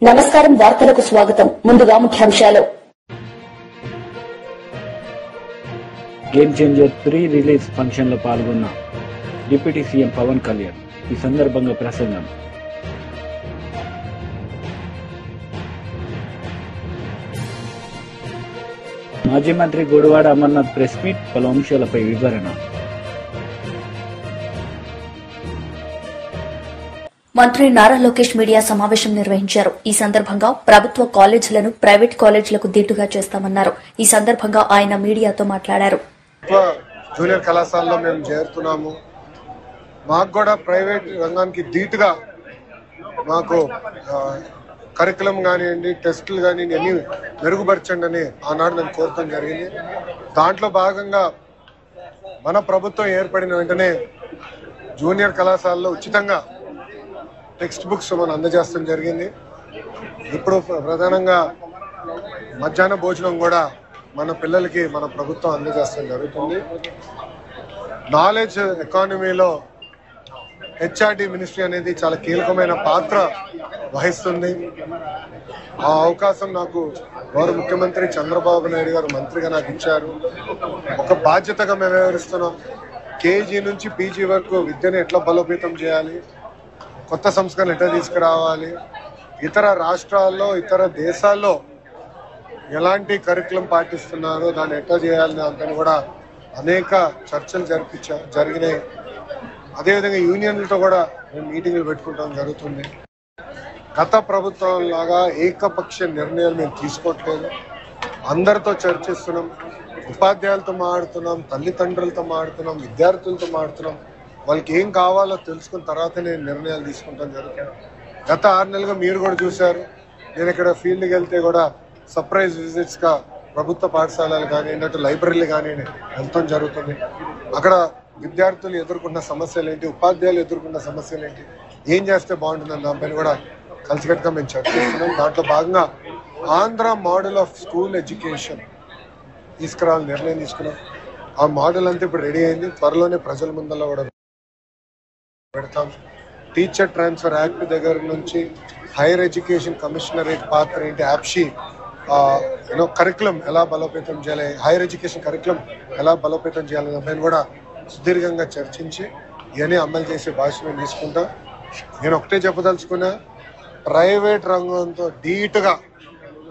నమస్కారం వార్తలకు స్వాగతం. ముందుగా ముఖ్యాంశాలు. Game changer pre release function లో పాల్గొన్న డిప్యూటీ సీఎం పవన్ కళ్యాణ్. ఈ సందర్భంగా ప్రసంగం. మాజీ మంత్రి గుడివాడ అమర్నాథ్ ప్రెస్ మీట్, పలు అంశాలపై వివరణ. మంత్రి నారా లోకేష్ మీడియా సమావేశం నిర్వహించారు. ఈ సందర్భంగా ప్రభుత్వ కాలేజీలను ప్రైవేట్ కాలేజీలకు దీటుగా చేస్తామన్నారు. ఈ సందర్భంగా ఆయన మీడియాతో మాట్లాడారు. జూనియర్ కళాశాలలో మేము చేరుతున్నాము. మాకు కూడా ప్రైవేట్ రంగానికి దీటుగా మాకు కరికులం కానివ్వండి, టెస్టులు కానివ్వండి అన్ని మెరుగుపరచండి అని ఆనాడు నేను కోరటం జరిగింది. దాంట్లో భాగంగా మన ప్రభుత్వం ఏర్పడిన వెంటనే జూనియర్ కళాశాలలో ఉచితంగా టెక్స్ట్ బుక్స్ మనం అందజేస్తాం జరిగింది. ఇప్పుడు ప్రధానంగా మధ్యాహ్న భోజనం కూడా మన పిల్లలకి మన ప్రభుత్వం అందజేస్తాం జరుగుతుంది. నాలెడ్జ్ ఎకానమీలో హెచ్ఆర్డి మినిస్ట్రీ అనేది చాలా కీలకమైన పాత్ర వహిస్తుంది. ఆ అవకాశం నాకు గౌరవ ముఖ్యమంత్రి చంద్రబాబు నాయుడు గారు మంత్రిగా నాకు ఇచ్చారు. ఒక బాధ్యతగా మేము వ్యవహరిస్తున్నాం. కేజీ నుంచి పీజీ వరకు విద్యను ఎట్లా బలోపేతం చేయాలి, కొత్త సంస్కరణలు ఎట్లా తీసుకురావాలి, ఇతర రాష్ట్రాల్లో ఇతర దేశాల్లో ఎలాంటి కరికులం పాటిస్తున్నారో దాన్ని ఎట్లా చేయాలని దాంతో కూడా అనేక చర్చలు జరిగినాయి. అదేవిధంగా యూనియన్లతో కూడా మేము మీటింగ్లు పెట్టుకుంటాం జరుగుతుంది. గత ప్రభుత్వం లాగా ఏకపక్ష నిర్ణయాలు మేము తీసుకోవట్లేదు. అందరితో చర్చిస్తున్నాం, ఉపాధ్యాయులతో మాట్లాడుతున్నాం, తల్లిదండ్రులతో మాట్లాడుతున్నాం, విద్యార్థులతో మాట్లాడుతున్నాం. వాళ్ళకి ఏం కావాలో తెలుసుకున్న తర్వాతనే నిర్ణయాలు తీసుకుంటాం జరుగుతుంది. గత 6 నెలలుగా మీరు కూడా చూశారు. నేను ఇక్కడ ఫీల్డ్కి వెళ్తే కూడా సర్ప్రైజ్ విజిట్స్గా ప్రభుత్వ పాఠశాలలు కానివ్వండి, అటు లైబ్రరీలు కానివ్వండి వెళ్తాం జరుగుతుంది. అక్కడ విద్యార్థులు ఎదుర్కొన్న సమస్యలు ఏంటి, ఉపాధ్యాయులు ఎదుర్కొన్న సమస్యలు ఏంటి, ఏం చేస్తే బాగుంటుందని దానిపైన కూడా కలిసికట్టుగా మేము చర్చిస్తున్నాం. దాంట్లో భాగంగా Andhra model of school education తీసుకురావాలని నిర్ణయం తీసుకున్నాం. ఆ మోడల్ అంతా ఇప్పుడు రెడీ అయింది. త్వరలోనే ప్రజల ముందర కూడా పెడతాం. టీచర్ ట్రాన్స్ఫర్ యాక్ట్ దగ్గర నుంచి హైయర్ ఎడ్యుకేషన్ కమిషనరేట్ పాత్ర ఏంటి, యాప్షీ కరికులం ఎలా బలోపేతం చేయాలి, హైయర్ ఎడ్యుకేషన్ కరికులం ఎలా బలోపేతం చేయాలనే దానిపైన కూడా సుదీర్ఘంగా చర్చించి ఇవన్నీ అమలు చేసే బాధ్యత మేము తీసుకుంటాం. నేను ఒకటే చెప్పదలుచుకున్నా, ప్రైవేట్ రంగంతో ధీటుగా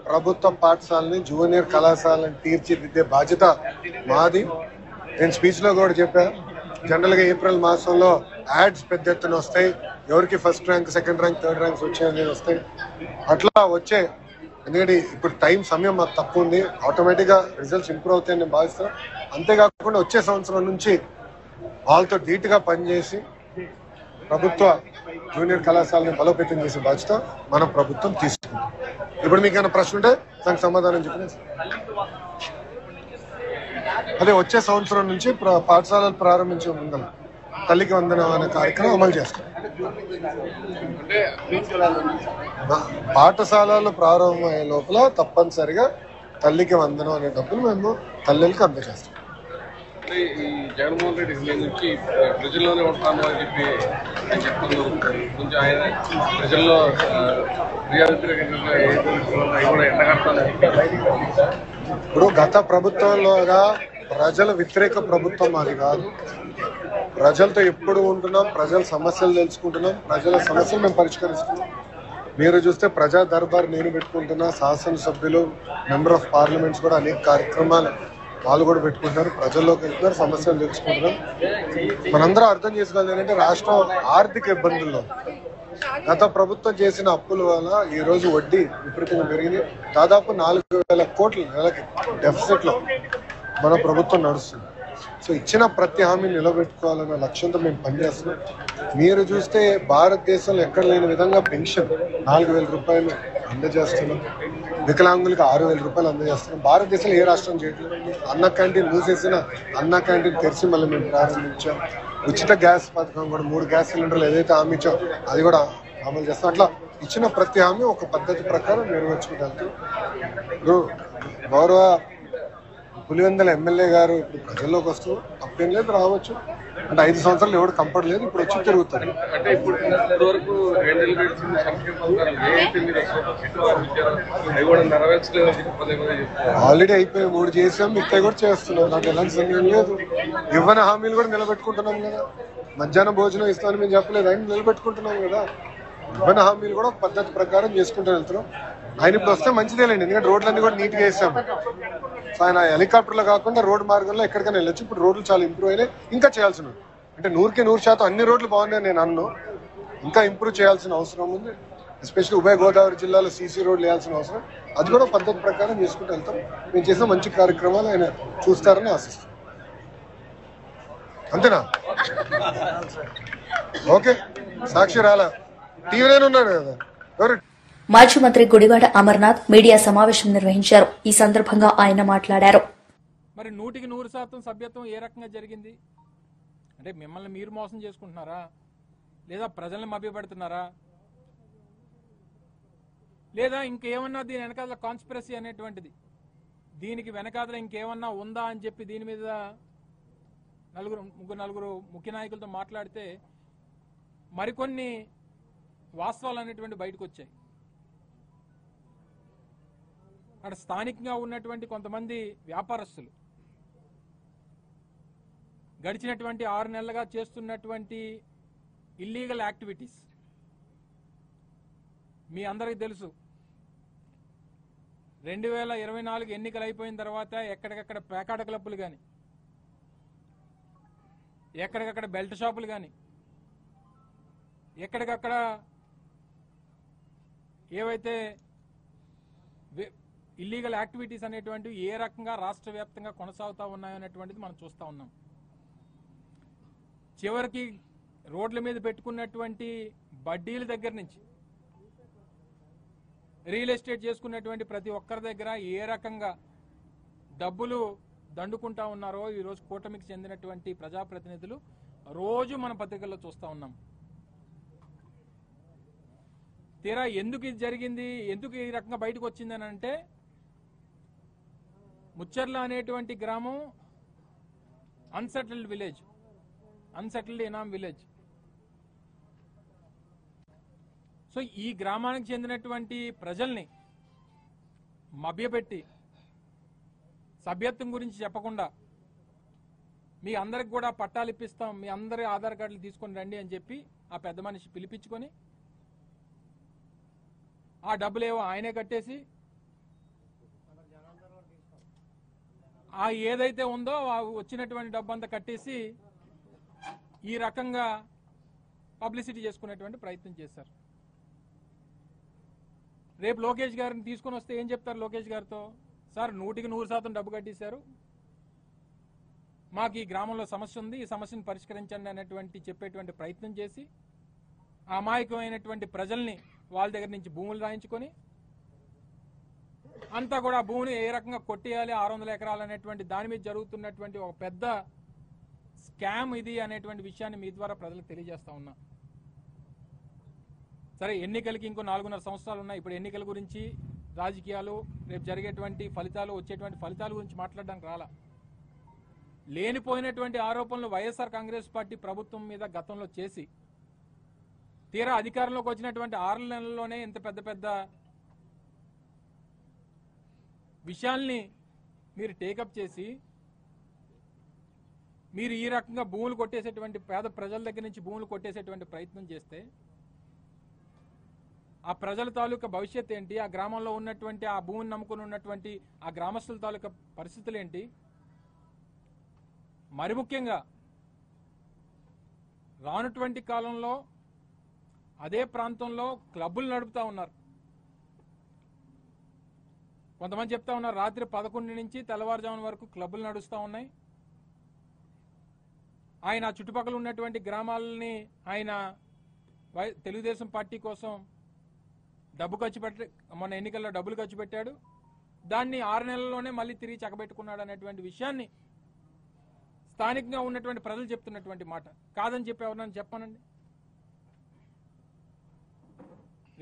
ప్రభుత్వ పాఠశాలని జూనియర్ కళాశాలను తీర్చిదిద్దే బాధ్యత మాది. నేను స్పీచ్లో కూడా చెప్పా, జనరల్గా ఏప్రిల్ మాసంలో యాడ్స్ పెద్ద ఎత్తున వస్తాయి. ఎవరికి first rank, second rank, third ranks వచ్చాయని వస్తాయి. అట్లా వచ్చే, ఎందుకంటే ఇప్పుడు సమయం మాకు తక్కువ ఉంది. ఆటోమేటిక్గా రిజల్ట్స్ ఇంప్రూవ్ అవుతాయని నేను భావిస్తాను. అంతేకాకుండా వచ్చే సంవత్సరం నుంచి వాళ్ళతో ధీటుగా పనిచేసి ప్రభుత్వ జూనియర్ కళాశాలని బలోపేతం చేసే బాధ్యత మన ప్రభుత్వం తీసుకుంటుంది. ఇప్పుడు మీకు ఏమైనా ప్రశ్న ఉంటే దానికి సమాధానం చెప్పండి. అదే వచ్చే సంవత్సరం నుంచి పాఠశాలలు ప్రారంభించే ముందర తల్లికి వందనం అనే కార్యక్రమం అమలు చేస్తాం. పాఠశాలలు ప్రారంభమయ్యే లోపల తప్పనిసరిగా తల్లికి వందనం అనే డబ్బులు మేము తల్లికి అందజేస్తాం. ఈ జగన్మోహన్ రెడ్డి నుంచి ప్రజల్లోనే ఉంటాను అని చెప్పి చెప్తున్నారు. కొంచెం ఆయన ప్రజల్లో ఇప్పుడు గత ప్రభుత్వంలోగా ప్రజల వ్యతిరేక ప్రభుత్వం అది కాదు. ప్రజలతో ఎప్పుడు ఉంటున్నాం, ప్రజల సమస్యలు తెలుసుకుంటున్నాం, ప్రజల సమస్యలు మేము పరిష్కరిస్తున్నాం. మీరు చూస్తే ప్రజా దర్బార్ నేను పెట్టుకుంటున్నా, శాసనసభ్యులు, మెంబర్ ఆఫ్ పార్లమెంట్స్ కూడా అనేక కార్యక్రమాలు వాళ్ళు కూడా పెట్టుకుంటున్నారు, ప్రజల్లోకి వెళ్తున్నారు, సమస్యలు తెలుసుకుంటున్నాం. మనందరం అర్థం చేసుకోవాలి ఏంటంటే రాష్ట్రం ఆర్థిక ఇబ్బందుల్లో గత ప్రభుత్వం చేసిన అప్పుల వల్ల ఈ రోజు వడ్డీ విపరీతంగా పెరిగింది. దాదాపు 4,000 కోట్ల నెలకి డెఫిసిట్ లో మన ప్రభుత్వం నడుస్తుంది. సో ఇచ్చిన ప్రతి హామీని నిలబెట్టుకోవాలన్న లక్ష్యంతో మేము పనిచేస్తున్నాం. మీరు చూస్తే భారతదేశంలో ఎక్కడ లేని విధంగా పెన్షన్ 4,000 రూపాయలు అందజేస్తున్నాం. వికలాంగులకు 6,000 రూపాయలు అందజేస్తున్నాం. భారతదేశంలో ఏ రాష్ట్రం చేయట్లేదు. అన్న క్యాంటీన్ మూసేసిన అన్న క్యాంటీన్ తెరిచి మళ్ళీ మేము ప్రారంభించాం. ఉచిత గ్యాస్ పథకం కూడా 3 గ్యాస్ సిలిండర్లు ఏదైతే హామీ ఇచ్చో అది కూడా అమలు చేస్తాం. అట్లా ఇచ్చిన ప్రతి హామీ ఒక పద్ధతి ప్రకారం నెరవేర్చుకుంటాం. ఇప్పుడు గౌరవ పులివెందుల ఎమ్మెల్యే గారు ఇప్పుడు ప్రజల్లోకి వస్తూ తప్పేం లేదు, రావచ్చు. అంటే 5 సంవత్సరాలు ఎవరు కంపడలేదు, ఇప్పుడు వచ్చి తిరుగుతారు. అంటే ఇప్పుడు వరకు 2 నెలలు గడిచింది, సంక్షేమ పథకాలు ఏదైతే మీరు అవి కూడా నెరవేర్చలేదని చెప్పి పదే చెప్తారు. ఆల్రెడీ అయిపోయి 3 చేసాం, మిగతా కూడా చేస్తున్నాం. నాకు ఎలాంటి సందేహం లేదు. ఇవ్వని హామీలు కూడా నిలబెట్టుకుంటున్నాం కదా. మధ్యాహ్నం భోజనం ఇస్తామని మేము చెప్పలేదు, ఆయన నిలబెట్టుకుంటున్నాం కదా. ఇవ్వని హామీలు కూడా పద్ధతి ప్రకారం చేసుకుంటూ వెళ్తున్నాం. ఆయన ఇప్పుడు వస్తే మంచిదేలేండి, ఎందుకంటే రోడ్లన్నీ కూడా నీట్గా వేసాం. సో ఆయన హెలికాప్టర్లో కాకుండా రోడ్డు మార్గంలో ఎక్కడికైనా వెళ్ళొచ్చు. ఇప్పుడు రోడ్లు చాలా ఇంప్రూవ్ అయినాయి, ఇంకా చేయాల్సిన అంటే 100% అన్ని రోడ్లు బాగున్నాయి నేను అన్ను. ఇంకా ఇంప్రూవ్ చేయాల్సిన అవసరం ఉంది. ఎస్పెషల్లీ ఉభయ గోదావరి జిల్లాలో సీసీ రోడ్లు వేయాల్సిన అవసరం, అది కూడా పద్ధతి ప్రకారం చేసుకుంటూ వెళ్తాం. మేము చేసిన మంచి కార్యక్రమాలు ఆయన చూస్తారని ఆశిస్తాం. అంతేనా? ఓకే, సాక్షి రాలా, టీవీలోనే ఉన్నాడు కదా. ఎవరు? మాజీ మంత్రి గుడివాడ అమర్నాథ్ మీడియా సమావేశం నిర్వహించారు. ఈ సందర్భంగా ఆయన మాట్లాడారు. మరి 100% సభ్యత్వం ఏ రకంగా జరిగింది అంటే మిమ్మల్ని మీరు మోసం చేసుకుంటున్నారా, లేదా ప్రజల్ని మభ్యపెడుతున్నారా, లేదా ఇంకేమన్నా దీని వెనకాల కాన్స్పిరసీ అనేటువంటిది, దీనికి వెనకాల ఇంకేమన్నా ఉందా అని చెప్పి దీని మీద నలుగురు ముఖ్య నాయకులతో మాట్లాడితే మరికొన్ని వాస్తవాలు అనేటువంటి బయటకు వచ్చాయి. అక్కడ స్థానికంగా ఉన్నటువంటి కొంతమంది వ్యాపారస్తులు గడిచినటువంటి 6 నెలలుగా చేస్తున్నటువంటి ఇల్లీగల్ యాక్టివిటీస్ మీ అందరికీ తెలుసు. 2024 ఎన్నికలు అయిపోయిన తర్వాత ఎక్కడికక్కడ పేకాట క్లబ్బులు కానీ, ఎక్కడికక్కడ బెల్ట్ షాపులు కానీ, ఎక్కడికక్కడ ఏవైతే ఇల్లీగల్ యాక్టివిటీస్ అనేటువంటివి ఏ రకంగా రాష్ట్ర వ్యాప్తంగా కొనసాగుతూ ఉన్నాయనేటువంటిది మనం చూస్తూ ఉన్నాం. చివరికి రోడ్ల మీద పెట్టుకున్నటువంటి బడ్డీల దగ్గర నుంచి రియల్ ఎస్టేట్ చేసుకున్నటువంటి ప్రతి ఒక్కరి దగ్గర ఏ రకంగా డబ్బులు దండుకుంటా ఉన్నారో ఈరోజు కూటమికి చెందినటువంటి ప్రజాప్రతినిధులు రోజు మన పత్రికల్లో చూస్తూ ఉన్నాం. తీరా ఎందుకు ఇది జరిగింది, ఎందుకు ఈ రకంగా బయటకు వచ్చిందని అంటే, ముచ్చర్ల అనేటువంటి గ్రామం unsettled village, unsettled inam village. So ఈ గ్రామానికి చెందినటువంటి ప్రజల్ని మభ్యపెట్టి సభ్యత్వం గురించి చెప్పకుండా మీ అందరికి కూడా పట్టాలు ఇప్పిస్తాం, మీ అందరి ఆధార్ కార్డులు తీసుకొని రండి అని చెప్పి ఆ పెద్ద మనిషి పిలిపించుకొని ఆ డబ్బులేవో ఆయనే కట్టేసి ఆ ఏదైతే ఉందో వచ్చినటువంటి డబ్బు అంతా కట్టేసి ఈ రకంగా పబ్లిసిటీ చేసుకునేటువంటి ప్రయత్నం చేశారు. రేపు లోకేష్ గారిని తీసుకొని వస్తే ఏం చెప్తారు లోకేష్ గారితో? సార్ 100% డబ్బు కట్టేశారు, మాకు ఈ గ్రామంలో సమస్య ఉంది, ఈ సమస్యను పరిష్కరించండి అనేటువంటి చెప్పేటువంటి ప్రయత్నం చేసి అమాయకమైనటువంటి ప్రజల్ని వాళ్ళ దగ్గర నుంచి భూములు రాయించుకొని అంతా కూడా భూమిని ఏ రకంగా కొట్టేయాలి 600 ఎకరాలు అనేటువంటి దాని మీద జరుగుతున్నటువంటి ఒక పెద్ద స్కామ్ ఇది అనేటువంటి విషయాన్ని మీ ద్వారా ప్రజలకు తెలియజేస్తా ఉన్నా. సరే, ఎన్నికలకి ఇంకో 4.5 సంవత్సరాలు ఉన్నాయి. ఇప్పుడు ఎన్నికల గురించి, రాజకీయాలు, రేపు జరిగేటువంటి ఫలితాలు, వచ్చేటువంటి ఫలితాల గురించి మాట్లాడడానికి రాలా. లేనిపోయినటువంటి ఆరోపణలు వైఎస్ఆర్ కాంగ్రెస్ పార్టీ ప్రభుత్వం మీద గతంలో చేసి తీరా అధికారంలోకి వచ్చినటువంటి 6 నెలల్లోనే ఇంత పెద్ద పెద్ద విషయాల్ని మీరు టేకప్ చేసి మీరు ఈ రకంగా భూములు కొట్టేసేటువంటి, పేద ప్రజల దగ్గర నుంచి భూములు కొట్టేసేటువంటి ప్రయత్నం చేస్తే ఆ ప్రజల తాలూకా భవిష్యత్ ఏంటి, ఆ గ్రామంలో ఉన్నటువంటి ఆ భూమిని నమ్ముకుని ఉన్నటువంటి ఆ గ్రామస్తుల తాలూకా పరిస్థితులు ఏంటి? మరి ముఖ్యంగా రానటువంటి కాలంలో అదే ప్రాంతంలో క్లబ్బులు నడుపుతా ఉన్నారు. కొంతమంది చెప్తా ఉన్నారు రాత్రి 11 నుంచి తెల్లవారుజామున వరకు క్లబ్బులు నడుస్తూ ఉన్నాయి. ఆయన చుట్టుపక్కల ఉన్నటువంటి గ్రామాలని ఆయన తెలుగుదేశం పార్టీ కోసం డబ్బు ఖర్చు పెట్టి మొన్న ఎన్నికల్లో డబ్బులు ఖర్చు పెట్టాడు, దాన్ని 6 నెలల్లోనే మళ్ళీ తిరిగి చక్కబెట్టుకున్నాడు అనేటువంటి విషయాన్ని స్థానికంగా ఉన్నటువంటి ప్రజలు చెప్తున్నటువంటి మాట. కాదని చెప్పి ఎవరన్నా చెప్పానండి?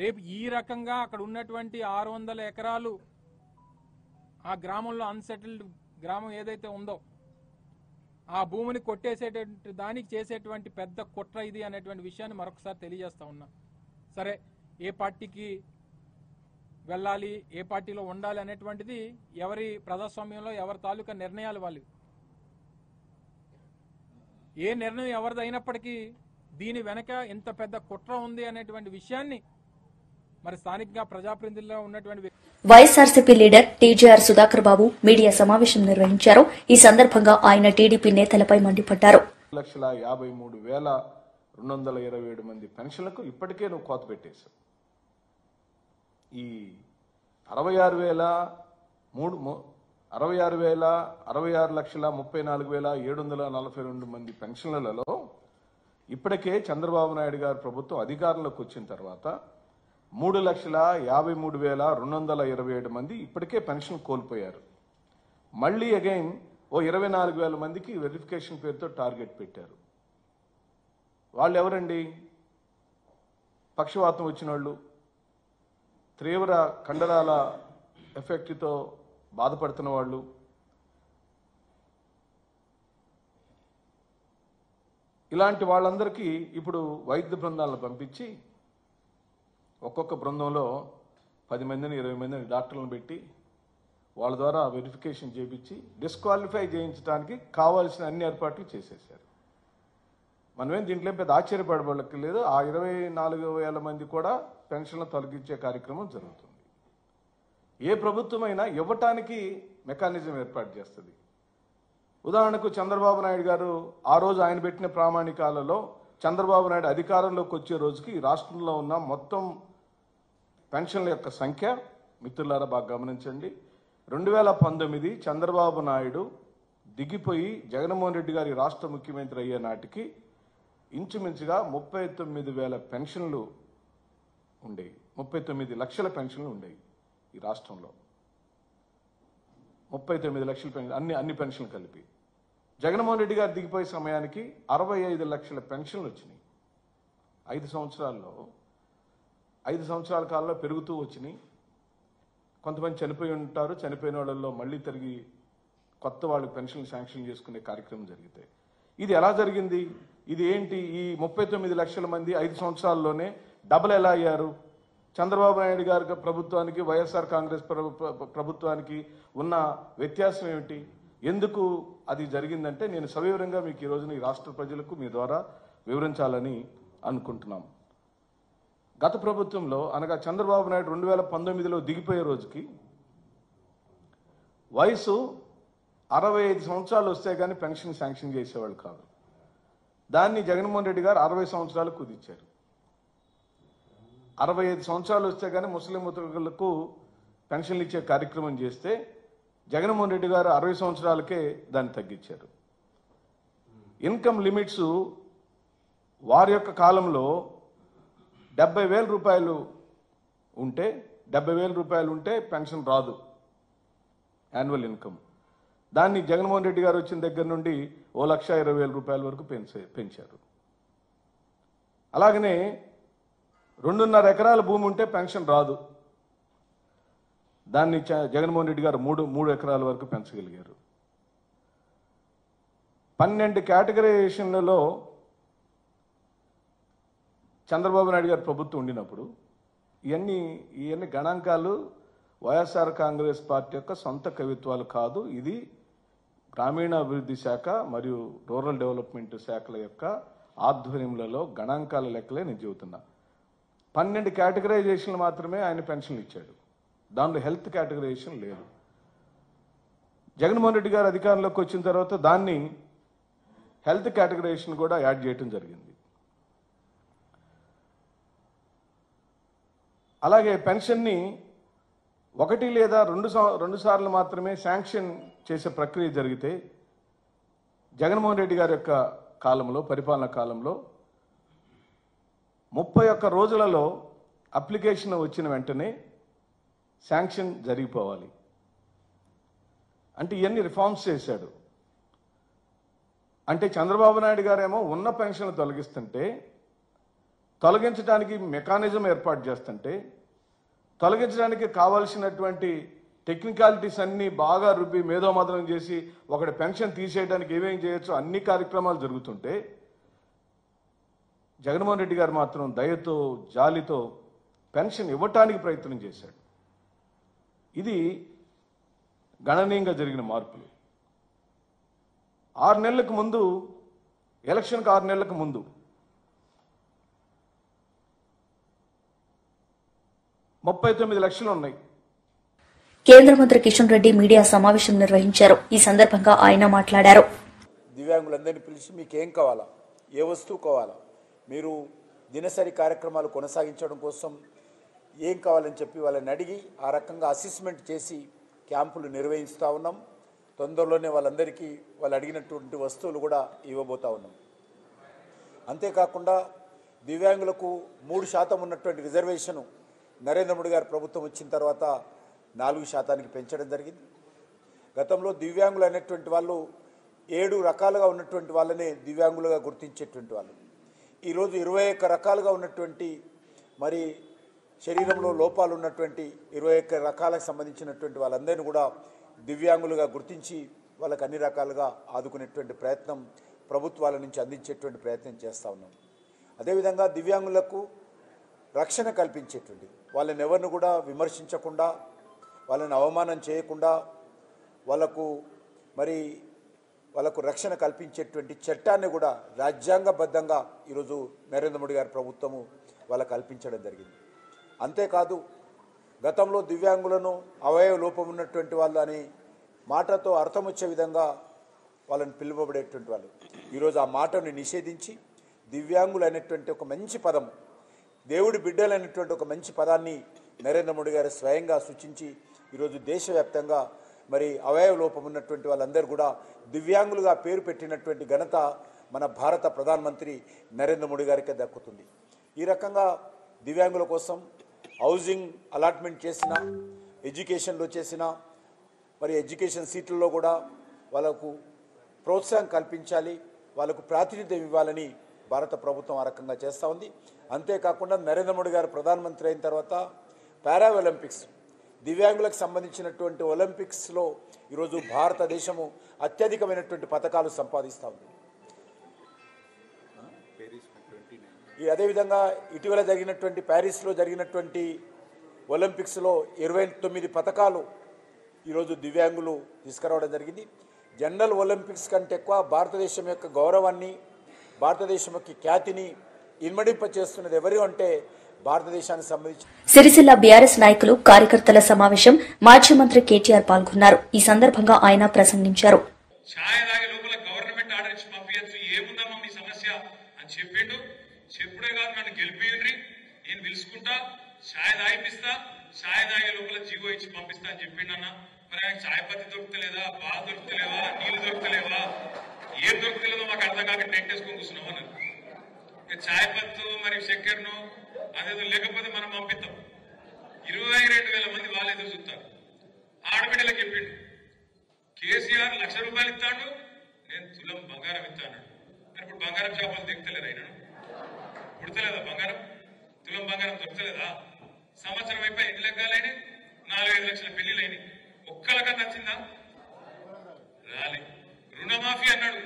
రేపు ఈ రకంగా అక్కడ ఉన్నటువంటి 600 ఎకరాలు ఆ గ్రామంలో అన్సెటిల్డ్ గ్రామం ఏదైతే ఉందో ఆ భూమిని కొట్టేసేటువంటి దానికి చేసేటువంటి పెద్ద కుట్ర ఇది అనేటువంటి విషయాన్ని మరొకసారి తెలియజేస్తా ఉన్నా. సరే, ఏ పార్టీకి వెళ్ళాలి, ఏ పార్టీలో ఉండాలి అనేటువంటిది ఎవరి ప్రజాస్వామ్యంలో ఎవరి తాలూకా నిర్ణయాలు వాళ్ళు. ఏ నిర్ణయం ఎవరిది అయినప్పటికీ దీని వెనక ఇంత పెద్ద కుట్ర ఉంది అనేటువంటి విషయాన్ని మరి స్థానికంగా ప్రజాప్రతినిధుల్లో ఉన్నటువంటి వైఎస్ఆర్సీపీ లీడర్ టీజేఆర్ సుధాకర్ బాబు మీడియా సమావేశం నిర్వహించారు. ఈ సందర్భంగా ఆయన టీడీపీ నేతలపై మండిపడ్డారు. 1,53,227 మంది పెన్షన్లకు ఇప్పటికే నువ్వు కోత పెట్టేశావు. ఈ 66,34,742 మంది పెన్షన్లలో ఇప్పటికే చంద్రబాబు నాయుడు గారి ప్రభుత్వం అధికారంలోకి వచ్చిన తర్వాత 3,53,227 మంది ఇప్పటికే పెన్షన్ కోల్పోయారు. మళ్ళీ అగైన్ ఓ 24,000 మందికి వెరిఫికేషన్ పేరుతో టార్గెట్ పెట్టారు. వాళ్ళు ఎవరండి? పక్షవాతం వచ్చిన వాళ్ళు, తీవ్ర కండరాల ఎఫెక్ట్తో బాధపడుతున్న వాళ్ళు, ఇలాంటి వాళ్ళందరికీ ఇప్పుడు వైద్య బృందాలను పంపించి ఒక్కొక్క బృందంలో 10 మందిని 20 మందిని డాక్టర్లను పెట్టి వాళ్ళ ద్వారా వెరిఫికేషన్ చేయించి డిస్క్వాలిఫై చేయించడానికి కావాల్సిన అన్ని ఏర్పాట్లు చేసేసారు. మనమేం దీంట్లో పెద్ద ఆశ్చర్యపడబడక లేదు. ఆ 24,000 మంది కూడా పెన్షన్లు తొలగించే కార్యక్రమం జరుగుతుంది. ఏ ప్రభుత్వమైనా ఇవ్వటానికి మెకానిజం ఏర్పాటు చేస్తుంది. ఉదాహరణకు చంద్రబాబు నాయుడు గారు ఆ రోజు ఆయన పెట్టిన ప్రామాణికాలలో చంద్రబాబు నాయుడు అధికారంలోకి వచ్చే రోజుకి రాష్ట్రంలో ఉన్న మొత్తం పెన్షన్ల యొక్క సంఖ్య, మిత్రులారా బాగా గమనించండి, 2019 చంద్రబాబు నాయుడు దిగిపోయి జగన్మోహన్ రెడ్డి గారి రాష్ట్ర ముఖ్యమంత్రి అయ్యే నాటికి ఇంచుమించుగా 39,000 పెన్షన్లు ఉండేవి. 39 లక్షల పెన్షన్లు ఉండేవి ఈ రాష్ట్రంలో. 39 లక్షల పెన్షన్, అన్ని పెన్షన్లు కలిపి. జగన్మోహన్ రెడ్డి గారు దిగిపోయే సమయానికి 65 లక్షల పెన్షన్లు వచ్చినాయి. 5 సంవత్సరాల కాలంలో పెరుగుతూ వచ్చినాయి. కొంతమంది చనిపోయి ఉంటారు. చనిపోయిన వాళ్ళల్లో మళ్ళీ తిరిగి కొత్త వాళ్ళు పెన్షన్లు శాంక్షన్ చేసుకునే కార్యక్రమం జరిగితే ఇది ఎలా జరిగింది? ఇది ఏంటి? ఈ 39 లక్షల మంది 5 సంవత్సరాల్లోనే డబుల్ ఎలా అయ్యారు? చంద్రబాబు నాయుడు గారి ప్రభుత్వానికి వైఎస్ఆర్ కాంగ్రెస్ ప్రభుత్వానికి ఉన్న వ్యత్యాసం ఏమిటి? ఎందుకు అది జరిగిందంటే నేను సవివరంగా మీకు ఈ రోజున ఈ రాష్ట్ర ప్రజలకు మీ ద్వారా వివరించాలని అనుకుంటున్నాం. గత ప్రభుత్వంలో అనగా చంద్రబాబు నాయుడు 2019లో దిగిపోయే రోజుకి వయసు 65 సంవత్సరాలు వస్తే కానీ పెన్షన్ శాంక్షన్ చేసేవాళ్ళు కాదు. దాన్ని జగన్మోహన్ రెడ్డి గారు 60 సంవత్సరాలు కుదించారు. 65 సంవత్సరాలు వస్తే కానీ ముస్లిం ముతలకు పెన్షన్లు ఇచ్చే కార్యక్రమం చేస్తే జగన్మోహన్ రెడ్డి గారు 60 సంవత్సరాలకే దాన్ని తగ్గించారు. ఇన్కమ్ లిమిట్స్ వారి యొక్క కాలంలో 70,000 రూపాయలు ఉంటే 70,000 రూపాయలు ఉంటే పెన్షన్ రాదు, యాన్యువల్ ఇన్కమ్. దాన్ని జగన్మోహన్ రెడ్డి గారు వచ్చిన దగ్గర నుండి 1,20,000 రూపాయల వరకు పెంచారు. అలాగనే 2.5 ఎకరాల భూమి ఉంటే పెన్షన్ రాదు. దాన్ని జగన్మోహన్ రెడ్డి గారు 3 ఎకరాల వరకు పెంచగలిగారు. 12 కేటగరైజేషన్లలో చంద్రబాబు నాయుడు గారి ప్రభుత్వం ఉండినప్పుడు ఇవన్నీ గణాంకాలు వైఎస్ఆర్ కాంగ్రెస్ పార్టీ యొక్క సొంత కవిత్వాలు కాదు. ఇది గ్రామీణాభివృద్ధి శాఖ మరియు రూరల్ డెవలప్మెంట్ శాఖల యొక్క ఆధ్వర్యంలో గణాంకాల లెక్కలే నేను చెబుతున్నా. 12 కేటగరైజేషన్లు మాత్రమే ఆయన పెన్షన్లు ఇచ్చాడు. దానిలో హెల్త్ కేటగరైజేషన్ లేదు. జగన్మోహన్ రెడ్డి గారు అధికారంలోకి వచ్చిన తర్వాత దాన్ని హెల్త్ కేటగరైజేషన్ కూడా యాడ్ చేయడం జరిగింది. అలాగే పెన్షన్ని 1 లేదా 2 సార్లు మాత్రమే శాంక్షన్ చేసే ప్రక్రియ జరిగితే జగన్మోహన్ రెడ్డి గారి యొక్క కాలంలో, పరిపాలన కాలంలో 31 రోజులలో అప్లికేషన్ వచ్చిన వెంటనే శాంక్షన్ జరిగిపోవాలి. అంటే ఇవన్నీ రిఫార్మ్స్ చేశాడు. అంటే చంద్రబాబు నాయుడు గారేమో ఉన్న పెన్షన్లు తొలగిస్తుంటే, తొలగించడానికి మెకానిజం ఏర్పాటు చేస్తుంటే, తొలగించడానికి కావాల్సినటువంటి టెక్నికాలిటీస్ అన్నీ బాగా రుబ్బి మేధోమథనం చేసి ఒకటి పెన్షన్ తీసేయడానికి ఏమేం చేయొచ్చు అన్ని కార్యక్రమాలు జరుగుతుంటే జగన్మోహన్ రెడ్డి గారు మాత్రం దయతో జాలితో పెన్షన్ ఇవ్వటానికి ప్రయత్నం చేశాడు. ఇది గణనీయంగా జరిగిన మార్పులు. 6 నెలలకు ముందు, ఎలక్షన్కి 6 నెలలకు ముందు 39 లక్షలు ఉన్నాయి. కేంద్ర మంత్రి కిషన్ రెడ్డి మీడియా సమావేశం నిర్వహించారు. ఈ సందర్భంగా ఆయన మాట్లాడారు. దివ్యాంగులందరినీ పిలిచి మీకేం కావాలా, ఏ వస్తువు కావాలా, మీరు దినసరి కార్యక్రమాలు కొనసాగించడం కోసం ఏం కావాలని చెప్పి వాళ్ళని అడిగి ఆ రకంగా అసెస్మెంట్ చేసి క్యాంపులు నిర్వహిస్తూ ఉన్నాం. తొందరలోనే వాళ్ళందరికీ వాళ్ళు అడిగినటువంటి వస్తువులు కూడా ఇవ్వబోతూ ఉన్నాం. అంతేకాకుండా దివ్యాంగులకు 3% ఉన్నటువంటి రిజర్వేషను నరేంద్ర మోడీ గారి ప్రభుత్వం వచ్చిన తర్వాత 4% పెంచడం జరిగింది. గతంలో దివ్యాంగులు అనేటువంటి వాళ్ళు 7 రకాలుగా ఉన్నటువంటి వాళ్ళనే దివ్యాంగులుగా గుర్తించేటువంటి వాళ్ళు. ఈరోజు 21 రకాలుగా ఉన్నటువంటి మరి శరీరంలో లోపాలు ఉన్నటువంటి 21 రకాలకు సంబంధించినటువంటి వాళ్ళందరినీ కూడా దివ్యాంగులుగా గుర్తించి వాళ్ళకి అన్ని రకాలుగా ఆదుకునేటువంటి ప్రయత్నం ప్రభుత్వాల నుంచి అందించేటువంటి ప్రయత్నం చేస్తూ ఉన్నాం. అదేవిధంగా దివ్యాంగులకు రక్షణ కల్పించేటువంటి వాళ్ళని ఎవరిని కూడా విమర్శించకుండా, వాళ్ళని అవమానం చేయకుండా వాళ్ళకు రక్షణ కల్పించేటువంటి చట్టాన్ని కూడా రాజ్యాంగబద్ధంగా ఈరోజు నరేంద్ర మోడీ గారి ప్రభుత్వము వాళ్ళకు కల్పించడం జరిగింది. అంతేకాదు గతంలో దివ్యాంగులను అవయవ లోపం ఉన్నటువంటి వాళ్ళు అని మాటతో అర్థం వచ్చే విధంగా వాళ్ళని పిలువబడేటువంటి వాళ్ళు ఈరోజు ఆ మాటను నిషేధించి దివ్యాంగులు అనేటువంటి ఒక మంచి పదం, దేవుడి బిడ్డలు అనేటువంటి ఒక మంచి పదాన్ని నరేంద్ర మోడీ గారు స్వయంగా సూచించి ఈరోజు దేశవ్యాప్తంగా మరి అవయవ లోపం ఉన్నటువంటి వాళ్ళందరూ కూడా దివ్యాంగులుగా పేరు పెట్టినటువంటి ఘనత మన భారత ప్రధానమంత్రి నరేంద్ర మోడీ గారికి దక్కుతుంది. ఈ రకంగా దివ్యాంగుల కోసం హౌసింగ్ అలాట్మెంట్ చేసిన, ఎడ్యుకేషన్లో చేసిన మరి ఎడ్యుకేషన్ సీట్లలో కూడా వాళ్ళకు ప్రోత్సాహం కల్పించాలి, వాళ్ళకు ప్రాతినిధ్యం ఇవ్వాలని భారత ప్రభుత్వం ఆ రకంగా చేస్తూ ఉంది. అంతేకాకుండా నరేంద్ర మోడీ గారు ప్రధానమంత్రి అయిన తర్వాత పారా ఒలింపిక్స్, దివ్యాంగులకు సంబంధించినటువంటి ఒలింపిక్స్లో ఈరోజు భారతదేశము అత్యధికమైనటువంటి పథకాలు సంపాదిస్తూ ఉంది. అదేవిధంగా ఇటీవల జరిగినటువంటి ప్యారిస్లో జరిగినటువంటి ఒలింపిక్స్లో 29 పథకాలు ఈరోజు దివ్యాంగులు తీసుకురావడం జరిగింది. జనరల్ ఒలింపిక్స్ కంటే ఎక్కువ భారతదేశం యొక్క గౌరవాన్ని, భారతదేశం యొక్క ఖ్యాతిని ఇన్మడింప చేస్తున్నది ఎవరు అంటే భారతదేశానికి సంబంధించి. సిరిసిల్ల బీఆర్ఎస్ నాయకులు, కార్యకర్తల సమావేశం మాజీ మంత్రి కేటీఆర్ పాల్గొన్నారు. ఈ సందర్భంగా ఆయన ప్రసంగించారు. చెప్పుడే కాదు, నన్ను గెలిపియండి, నేను పిలుచుకుంటా, ఛాయ్ తాగిపిస్తా, ఛాయ్ తాగే లోపల జీవో ఇచ్చి పంపిస్తా అని చెప్పిండన్న. మరి ఆయన ఛాయ్ పత్తి దొరుకుతలేదా, బాగా దొరుకుతలేవా, నీళ్లు దొరుకుతలేవా, ఏం దొరుకుతలేదో మాకు అర్థం కాక టెంట్ వేసుకొని కూర్చున్నాం అన్నది. ఛాయ్ పత్తు మరి చక్కెరను అదేదో లేకపోతే మనం పంపిస్తాం. 22,000 మంది వాళ్ళు ఎదురు చూస్తారు. ఆడబిడ్డలకు చెప్పిండు కేసీఆర్ ₹1,00,000 ఇస్తాడు, నేను తులం బంగారం ఇస్తాను. మరి ఇప్పుడు బంగారం చేపలు దిగుతలేదు, అయినా పుడతలేదా బంగారం, తులం బంగారం దొరకలేదా? సంవత్సరం అయిపోయి ఎన్ని లెక్కలైనా 4-5 లక్షల పెళ్లిలు అయినాయి. ఒక్కలకన్నా నచ్చిందా? రాలే. రుణమాఫీ అన్నాడు.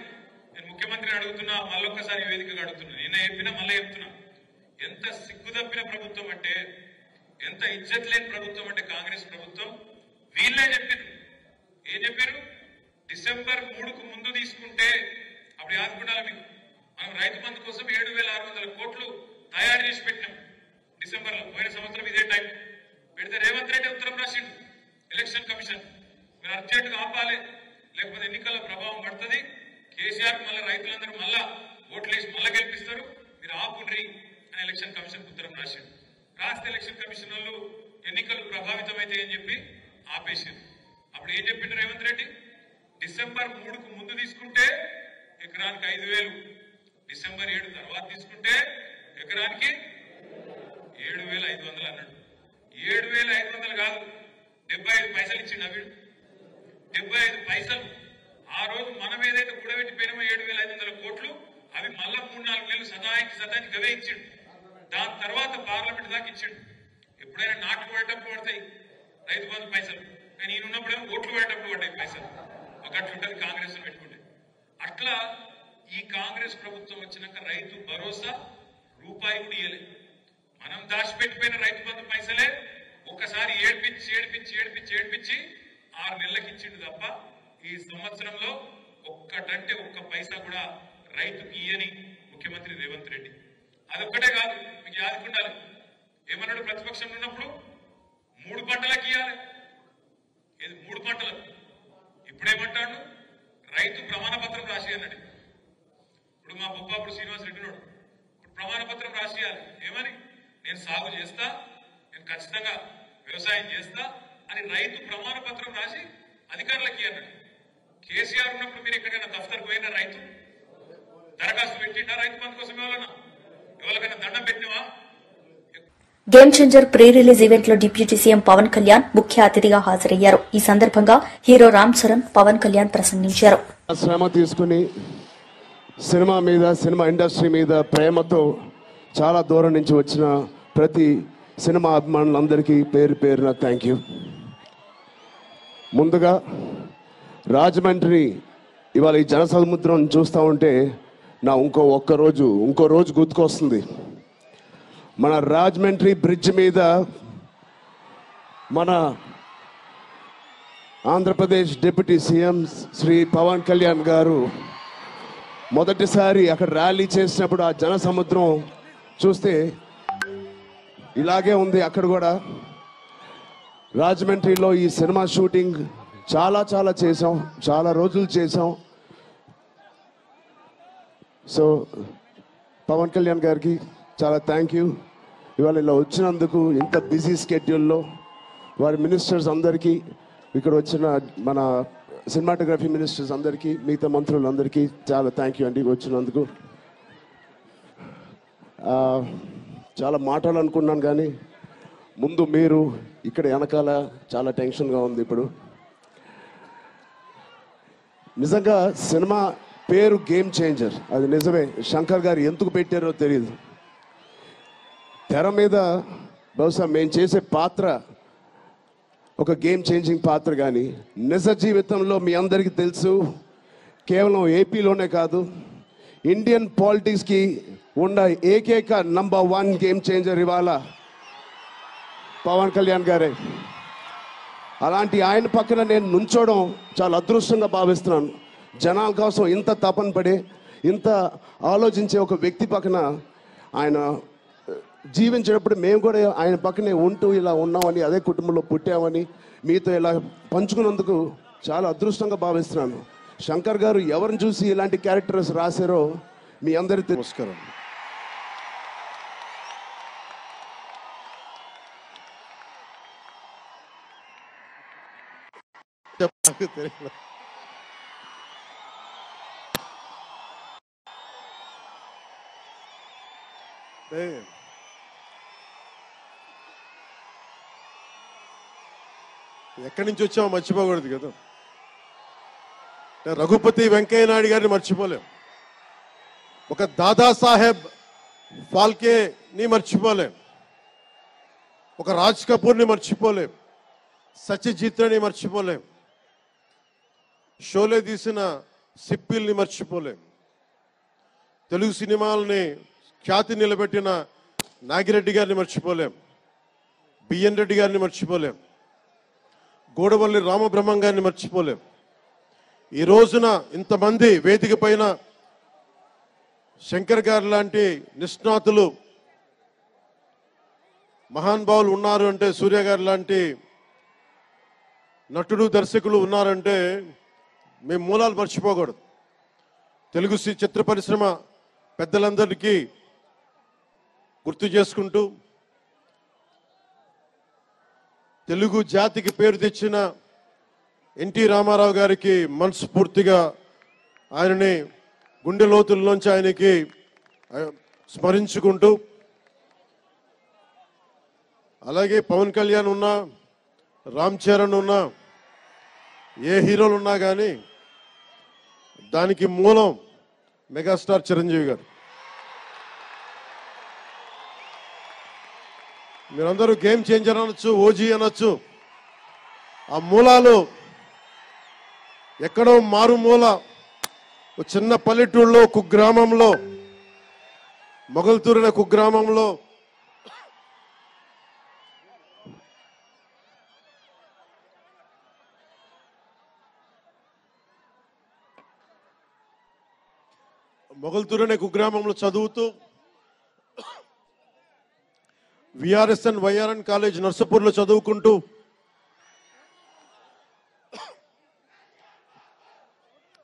నేను ముఖ్యమంత్రిని అడుగుతున్నా, మళ్ళొక్కసారి వేదికగా అడుగుతున్నా, నిన్న చెప్పినా మళ్ళీ చెప్తున్నా. ఎంత సిగ్గుదప్పిన ప్రభుత్వం అంటే, ఎంత ఇజ్జత్ లేని ప్రభుత్వం అంటే కాంగ్రెస్ ప్రభుత్వం. వీళ్ళే చెప్పారు. ఏం చెప్పారు? డిసెంబర్ 3కు ముందు తీసుకుంటే, అప్పుడు యాదకుండాలి మీకు, మనం రైతు బంధు కోసం 7,600 కోట్లు తయారు చేసి పెట్టినాం డిసెంబర్లో. పోయిన సంవత్సరం ఇదే టైం పెడితే రేవంత్ రెడ్డి ఉత్తరం రాసిండు ఎలక్షన్ కమిషన్, మీరు అర్జెంటుగా ఆపాలి, లేకపోతే ఎన్నికల ప్రభావం పడుతుంది, కేసీఆర్ మళ్ళీ రైతులందరూ మళ్ళా ఓట్లేసి మళ్ళా గెలిపిస్తారు, మీరు ఆపుండ్రి అని ఎలక్షన్ కమిషన్ ఉత్తరం రాసిండు. రాస్తే ఎలక్షన్ కమిషన్ వాళ్ళు ఎన్నికలు ప్రభావితమైతే అని చెప్పి ఆపేసారు. అప్పుడు ఏం చెప్పిండు రేవంత్ రెడ్డి? డిసెంబర్ 3కు ముందు తీసుకుంటే ఎకరానికి 5,000, డిసెంబర్ 7 తర్వాత తీసుకుంటే ఎకరానికి 7,500 అన్నాడు. 7,500 కాదు, 75 పైసలు ఇచ్చిండు. వీడు 75 పైసలు. ఆ రోజు మనం ఏదైతే కూడబెట్టిపోయినామో 7,500 కోట్లు, అవి మళ్ళా 3-4 నెలలు సదానికి గవే ఇచ్చిండు. దాని తర్వాత పార్లమెంట్ దాకా ఇచ్చిండు. ఎప్పుడైనా నాట్లు పడేటప్పుడు పడతాయి రైతు బంధు పైసలు, కానీ ఈయన ఉన్నప్పుడు ఓట్లు పడేటప్పుడు పడ్డాయి పైసలు ఒకట్లుంటది కాంగ్రెస్ పెట్టుకుంటే. అట్లా ఈ కాంగ్రెస్ ప్రభుత్వం వచ్చినాక రైతు భరోసా రూపాయి కూడా ఇయ్యలేదు. మనం దాచిపెట్టిపోయిన రైతు బంధు పైసలే ఒక్కసారి ఏడ్పించి 6 నెలలకు ఇచ్చిండు తప్ప ఈ సంవత్సరంలో ఒక్కటంటే ఒక్క పైసా కూడా రైతుకి ఇయ్యని ముఖ్యమంత్రి రేవంత్ రెడ్డి. అదొక్కటే కాదు, మీకు యాదుకుండాలి, ఏమన్నాడు ప్రతిపక్షంలో ఉన్నప్పుడు 3 పంటలకు ఇయ్యాలి, ఏది 3 పంటలకు. ఇప్పుడేమంటాడు, రైతు ప్రమాణ పత్రం రాసి అన్నాడు. ఇప్పుడు మా బొప్పాపుడు శ్రీనివాస్ రెడ్డి నాడు ఇప్పుడు ప్రమాణ పత్రం రాసి ఇవ్వాలి. ఏమని? నేను సాగు చేస్తా, నేను ఖచ్చితంగా వ్యవసాయం చేస్తా అని రైతు ప్రమాణ పత్రం రాసి అధికారులకి అన్నాడు. కేసీఆర్ ఉన్నప్పుడు మీరు ఎక్కడికైనా దఫ్తర్కి పోయినా రైతు దరఖాస్తు పెట్టిండా రైతు బంధు కోసం? ఎవరికైనా దండం పెట్టినవా? Game changer pre release event లో డిప్యూటీ సీఎం పవన్ కళ్యాణ్ ముఖ్య అతిథిగా హాజరయ్యారు. ఈ సందర్భంగా హీరో రామ్ చరణ్ పవన్ కళ్యాణ్ ప్రసంగించారు. శ్రమ తీసుకుని సినిమా మీద, సినిమా ఇండస్ట్రీ మీద ప్రేమతో చాలా దూరం నుంచి వచ్చిన ప్రతి సినిమా అభిమానులందరికీ పేరు పేరున థ్యాంక్ యూ. ముందుగా రాజమండ్రి ఇవాళ ఈ జనసముద్రం చూస్తూ ఉంటే నా ఇంకో రోజు గుర్తుకొస్తుంది. మన రాజమండ్రి బ్రిడ్జ్ మీద మన ఆంధ్రప్రదేశ్ డిప్యూటీ సీఎం శ్రీ పవన్ కళ్యాణ్ గారు మొదటిసారి అక్కడ ర్యాలీ చేసినప్పుడు ఆ జనసముద్రం చూస్తే ఇలాగే ఉంది. అక్కడ కూడా రాజమండ్రిలో ఈ సినిమా షూటింగ్ చాలా చేసాం, చాలా రోజులు చేసాం. సో పవన్ కళ్యాణ్ గారికి చాలా థ్యాంక్ యూ. ఇవాళ ఇలా వచ్చినందుకు, ఇంత బిజీ స్కెడ్యూల్లో వారి మినిస్టర్స్ అందరికీ, ఇక్కడ వచ్చిన మన సినిమాటోగ్రఫీ మినిస్టర్స్ అందరికీ, మిగతా మంత్రులందరికీ చాలా థ్యాంక్ యూ అండి వచ్చినందుకు. చాలా మాట్లాడాలనుకున్నాను కానీ ముందు మీరు ఇక్కడ వెనకాల చాలా టెన్షన్గా ఉంది. ఇప్పుడు నిజంగా సినిమా పేరు గేమ్ చేంజర్, అది నిజమే. శంకర్ గారు ఎందుకు పెట్టారో తెలియదు. తెర మీద బహుశా మేము చేసే పాత్ర ఒక గేమ్ చేంజింగ్ పాత్ర, కానీ నిజ జీవితంలో మీ అందరికీ తెలుసు, కేవలం ఏపీలోనే కాదు ఇండియన్ పాలిటిక్స్కి ఉన్న ఏకైక నంబర్ 1 గేమ్ చేంజర్ ఇవాళ పవన్ కళ్యాణ్ గారే. అలాంటి ఆయన పక్కన నేను నుంచోవడం చాలా అదృష్టంగా భావిస్తున్నాను. జనాల కోసం ఇంత తపన పడే, ఇంత ఆలోచించే ఒక వ్యక్తి పక్కన ఆయన జీవించేటప్పుడు మేము కూడా ఆయన పక్కనే ఉంటూ ఇలా ఉన్నామని, అదే కుటుంబంలో పుట్టామని మీతో ఇలా పంచుకున్నందుకు చాలా అదృష్టంగా భావిస్తున్నాను. శంకర్ గారు ఎవరిని చూసి ఇలాంటి క్యారెక్టర్స్ రాశారో మీ అందరికీ నమస్కారం. ఎక్కడి నుంచి వచ్చామో మర్చిపోకూడదు కదా. రఘుపతి వెంకయ్య నాయుడు గారిని మర్చిపోలేం, ఒక దాదాసాహెబ్ ఫాల్కేని మర్చిపోలేం, ఒక రాజ్ కపూర్ని మర్చిపోలేం, సత్యజిత్ని మర్చిపోలేం, షోలే తీసిన సిప్పిల్ని మర్చిపోలేం, తెలుగు సినిమాలని ఖ్యాతి నిలబెట్టిన నాగిరెడ్డి గారిని మర్చిపోలేం, బిఎన్ రెడ్డి గారిని మర్చిపోలేం, గోడవల్లి రామబ్రహ్మం గారిని మర్చిపోలేం. ఈ రోజున ఇంతమంది వేదిక పైన శంకర్ గారు లాంటి నిష్ణాతులు మహానుభావులు ఉన్నారు అంటే, సూర్య గారు లాంటి నటుడు దర్శకులు ఉన్నారంటే మేము మూలాలు మర్చిపోకూడదు. తెలుగు చిత్ర పరిశ్రమ పెద్దలందరికీ గుర్తు చేసుకుంటూ, తెలుగు జాతికి పేరు తెచ్చిన ఎన్టీ రామారావు గారికి మనస్ఫూర్తిగా ఆయనని గుండె లోతుల్లోంచి ఆయనకి స్మరించుకుంటూ, అలాగే పవన్ కళ్యాణ్ ఉన్నా, రామ్ చరణ్ ఉన్నా, ఏ హీరోలు ఉన్నా కానీ దానికి మూలం మెగాస్టార్ చిరంజీవి గారు. మీరందరూ గేమ్ చేంజర్ అనొచ్చు, ఓజీ అనొచ్చు, ఆ మూలాలు ఎక్కడో మారుమూల ఒక చిన్న పల్లెటూరులో కుగ్రామంలో, మొగల్తూరు అనే కుగ్రామంలో చదువుతూ విఆర్ఎస్ఎన్ వైఆర్ఎన్ కాలేజ్ నర్సపూర్లో చదువుకుంటూ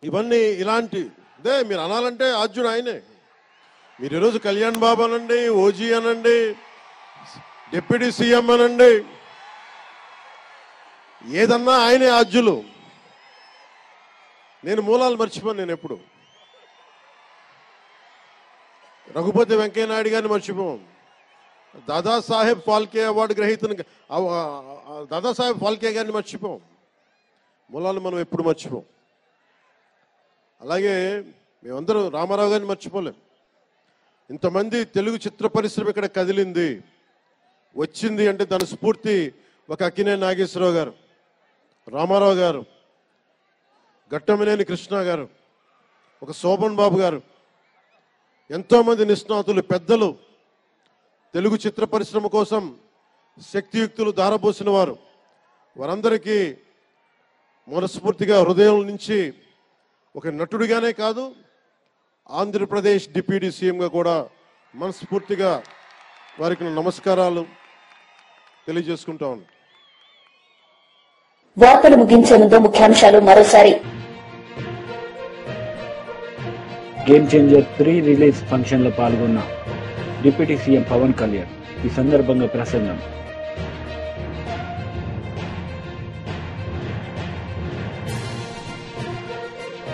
ఇవన్నీ ఇలాంటిదే మీరు అనాలంటే ఆద్యుడు ఆయనే. మీరు ఈరోజు కళ్యాణ్ బాబు అనండి, ఓజీ అనండి, డిప్యూటీ సీఎం అనండి, ఏదన్నా ఆయనే ఆద్యులు. నేను మూలాలు మర్చిపోను. నేను ఎప్పుడు రఘుపతి వెంకయ్యనాయుడు గారిని మర్చిపోం, దాదాసాహెబ్ ఫాల్కే అవార్డు గ్రహీతను దాదాసాహెబ్ ఫాల్కే గారిని మర్చిపోం. మూలాలు మనం ఎప్పుడు మర్చిపోం. అలాగే మేమందరం రామారావు గారిని మర్చిపోలేం. ఇంతమంది తెలుగు చిత్ర పరిశ్రమ ఇక్కడ కదిలింది, వచ్చింది అంటే దాని స్ఫూర్తి ఒక అక్కినేని నాగేశ్వరరావు గారు, రామారావు గారు, గట్టమనేని కృష్ణ గారు, ఒక శోభన్ బాబు గారు, ఎంతోమంది నిష్ణాతులు పెద్దలు తెలుగు చిత్ర పరిశ్రమ కోసం శక్తియుక్తులు ధారపోసిన వారు. వారందరికీ మనస్ఫూర్తిగా హృదయం నుంచి ఒక నటుడిగానే కాదు, ఆంధ్రప్రదేశ్ డిప్యూటీ సీఎంగా కూడా మనస్ఫూర్తిగా వారికి నమస్కారాలు తెలియజేసుకుంటా ఉన్నాను. వార్తలు ముగించే ముందు ముఖ్యాంశాలు మరోసారి. గేమ్ చేంజర్ 3 రిలీజ్ ఫంక్షన్ లో పాల్గొన్న డిప్యూటీ సీఎం పవన్ కళ్యాణ్. ఈ సందర్భంగా ప్రసంగం.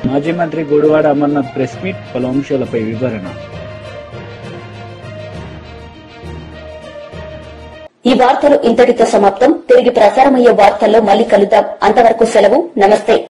మాజీ మంత్రి గుడివాడ అమర్నాథ్ ప్రెస్ మీట్, పలు అంశాలపై వివరణ. ఈ వార్తలు ఇంతటితో సమాప్తం. తిరిగి ప్రసారమయ్యే వార్తల్లో మళ్లీ కలుద్దాం. అంతవరకు సెలవు. నమస్తే.